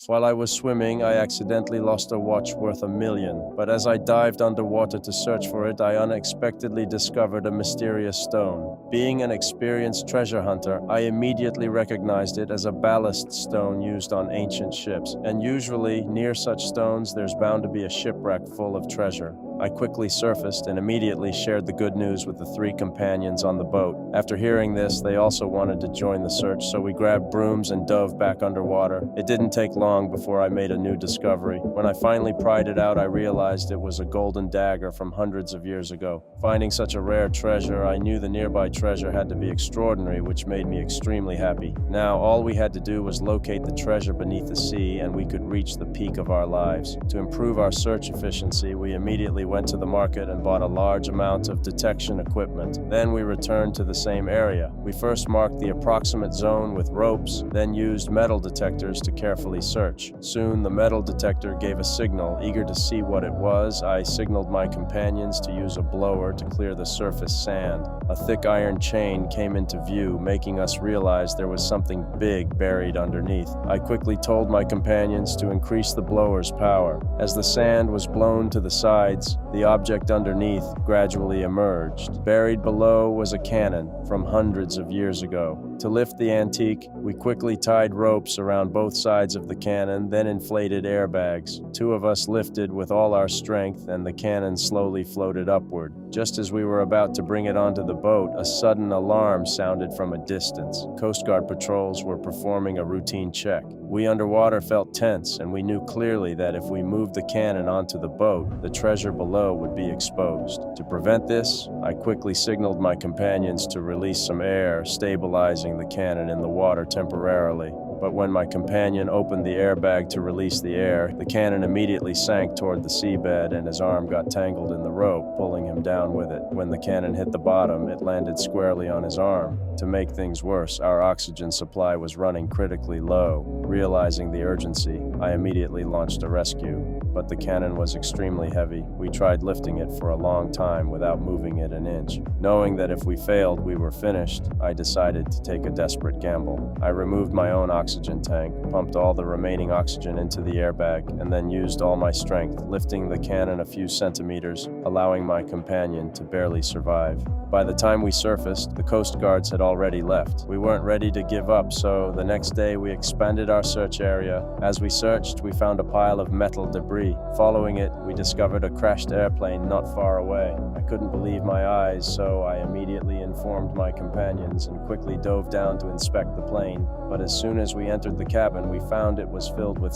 While I was swimming, I accidentally lost a watch worth $1 million, but as I dived underwater to search for it, I unexpectedly discovered a mysterious stone. Being an experienced treasure hunter, I immediately recognized it as a ballast stone used on ancient ships, and usually, near such stones, there's bound to be a shipwreck full of treasure. I quickly surfaced and immediately shared the good news with the 3 companions on the boat. After hearing this, they also wanted to join the search, so we grabbed brooms and dove back underwater. It didn't take long before I made a new discovery. When I finally pried it out, I realized it was a golden dagger from hundreds of years ago. Finding such a rare treasure, I knew the nearby treasure had to be extraordinary, which made me extremely happy. Now, all we had to do was locate the treasure beneath the sea, and we could reach the peak of our lives. To improve our search efficiency, we immediately went to the market and bought a large amount of detection equipment. Then we returned to the same area. We first marked the approximate zone with ropes, then used metal detectors to carefully search. Soon, the metal detector gave a signal. Eager to see what it was, I signaled my companions to use a blower to clear the surface sand. A thick iron chain came into view, making us realize there was something big buried underneath. I quickly told my companions to increase the blower's power. As the sand was blown to the sides, the object underneath gradually emerged. Buried below was a cannon from hundreds of years ago. To lift the antique, we quickly tied ropes around both sides of the cannon, then inflated airbags. 2 of us lifted with all our strength, and the cannon slowly floated upward. Just as we were about to bring it onto the boat, a sudden alarm sounded from a distance. Coast Guard patrols were performing a routine check. We underwater felt tense, and we knew clearly that if we moved the cannon onto the boat, the treasure below would be exposed. To prevent this, I quickly signaled my companions to release some air, stabilizing the cannon in the water temporarily. But when my companion opened the airbag to release the air, the cannon immediately sank toward the seabed and his arm got tangled in the rope, pulling him down with it. When the cannon hit the bottom, it landed squarely on his arm. To make things worse, our oxygen supply was running critically low. Realizing the urgency, I immediately launched a rescue. But the cannon was extremely heavy. We tried lifting it for a long time without moving it an inch. Knowing that if we failed, we were finished, I decided to take a desperate gamble. I removed my own oxygen tank, pumped all the remaining oxygen into the airbag, and then used all my strength, lifting the cannon a few centimeters, allowing my companion to barely survive. By the time we surfaced, the Coast Guards had already left. We weren't ready to give up, so the next day we expanded our search area. As we searched, we found a pile of metal debris. Following it, we discovered a crashed airplane not far away. I couldn't believe my eyes, so I immediately informed my companions and quickly dove down to inspect the plane. But as soon as we entered the cabin, we found it was filled with